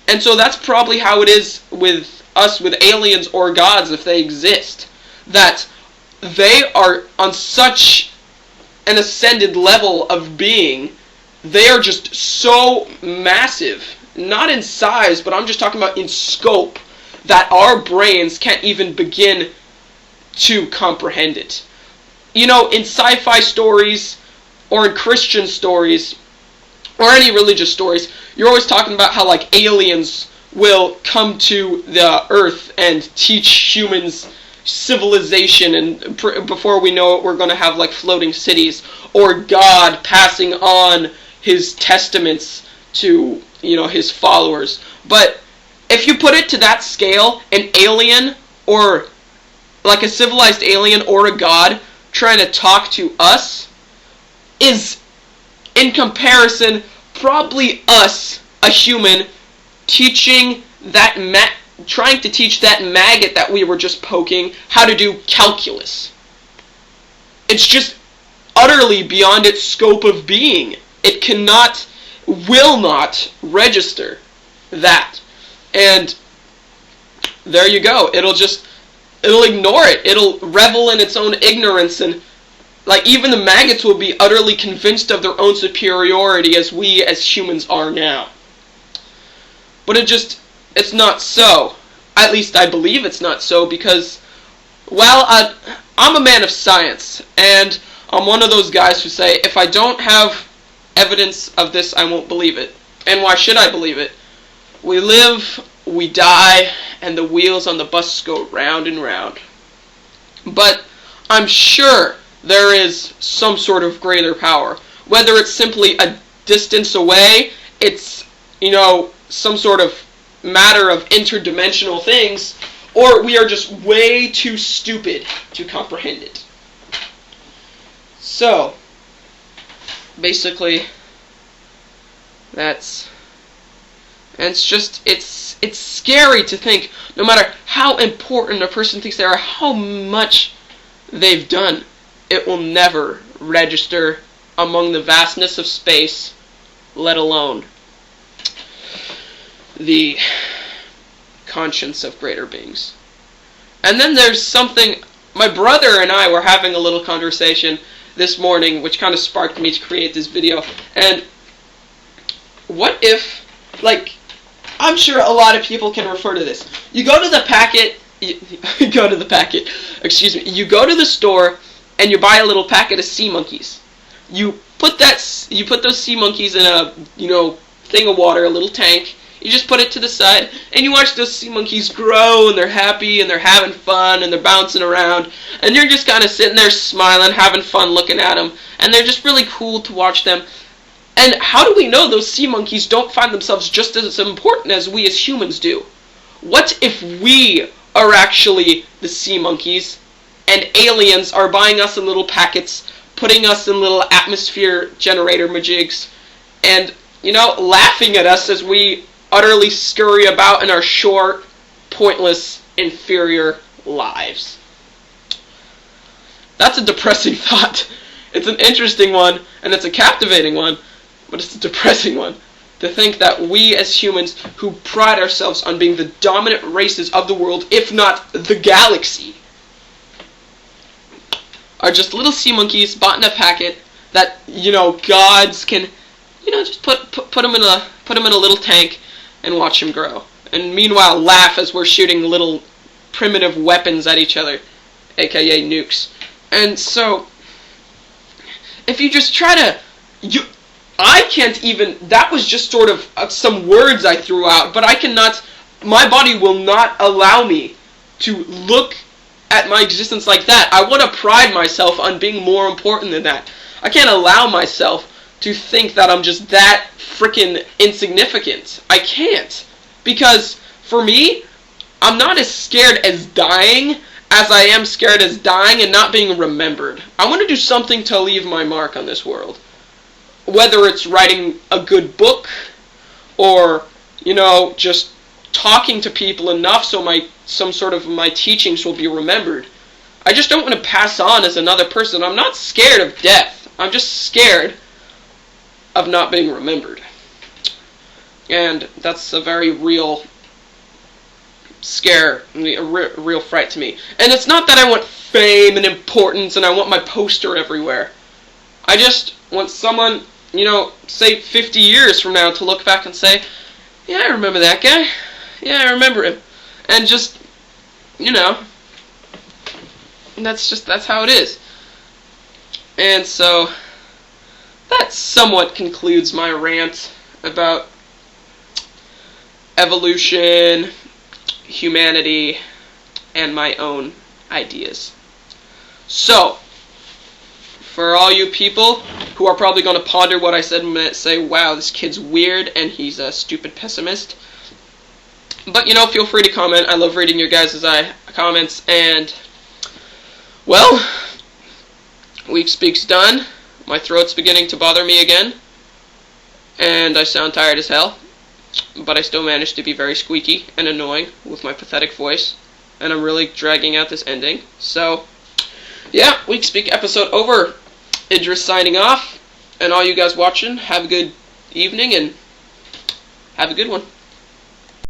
And so that's probably how it is with us, with aliens or gods, if they exist. That they are on such an ascended level of being, they are just so massive. Not in size, but I'm just talking about in scope, that our brains can't even begin to comprehend it. You know, in sci-fi stories, or in Christian stories, or any religious stories, you're always talking about how, like, aliens will come to the earth and teach humans civilization, and before we know it, we're going to have, like, floating cities, or God passing on his testaments to, you know, his followers. But if you put it to that scale, an alien, or like a civilized alien or a god trying to talk to us, is, in comparison, probably us, a human, teaching that trying to teach that maggot that we were just poking how to do calculus. It's just utterly beyond its scope of being. It cannot, will not register that. And there you go. It'll ignore it. It'll revel in its own ignorance, and like even the maggots will be utterly convinced of their own superiority as we as humans are now. But it's not so. At least I believe it's not so, because, well, I'm a man of science, and I'm one of those guys who say, if I don't have evidence of this, I won't believe it. And why should I believe it? We live, we die, and the wheels on the bus go round and round. But I'm sure there is some sort of greater power. Whether it's simply a distance away, it's, you know, some sort of matter of interdimensional things, or we are just way too stupid to comprehend it. So, basically, it's scary to think, no matter how important a person thinks they are, how much they've done, it will never register among the vastness of space, let alone the conscience of greater beings. And then there's something, my brother and I were having a little conversation this morning, which kind of sparked me to create this video. And what if, like, I'm sure a lot of people can refer to this. You go to the store and you buy a little packet of sea monkeys. You put those sea monkeys in a, you know, thing of water, a little tank. You just put it to the side, and you watch those sea monkeys grow, and they're happy, and they're having fun, and they're bouncing around, and you're just kind of sitting there smiling, having fun looking at them, and they're just really cool to watch them. And how do we know those sea monkeys don't find themselves just as important as we as humans do? What if we are actually the sea monkeys, and aliens are buying us in little packets, putting us in little atmosphere generator majigs, and, you know, laughing at us as we utterly scurry about in our short, pointless, inferior lives? That's a depressing thought. It's an interesting one, and it's a captivating one, but it's a depressing one. To think that we as humans, who pride ourselves on being the dominant races of the world, if not the galaxy, are just little sea monkeys bought in a packet that, you know, gods can, you know, just put them in a little tank and watch them grow. And meanwhile laugh as we're shooting little primitive weapons at each other, aka nukes. And so, if you just try to, I can't even, that was just sort of some words I threw out, but I cannot, my body will not allow me to look at my existence like that. I want to pride myself on being more important than that. I can't allow myself to think that I'm just that freaking insignificant. I can't. Because, for me, I'm not as scared as dying as I am scared as dying and not being remembered. I want to do something to leave my mark on this world. Whether it's writing a good book, or, you know, just talking to people enough so some sort of my teachings will be remembered. I just don't want to pass on as another person. I'm not scared of death. I'm just scared of not being remembered. And that's a very real scare, a real fright to me. And it's not that I want fame and importance and I want my poster everywhere. I just want someone, say 50 years from now to look back and say, yeah, I remember that guy. Yeah, I remember him. And just, that's how it is. And so, that somewhat concludes my rant about evolution, humanity, and my own ideas. So, for all you people who are probably going to ponder what I said and say, wow, this kid's weird and he's a stupid pessimist. But, feel free to comment. I love reading your guys' comments. And, well, Wiikspeak's done. My throat's beginning to bother me again. And I sound tired as hell. But I still managed to be very squeaky and annoying with my pathetic voice. And I'm really dragging out this ending. So, yeah, Wiikspeak episode over. Idris signing off. And all you guys watching, have a good evening and have a good one.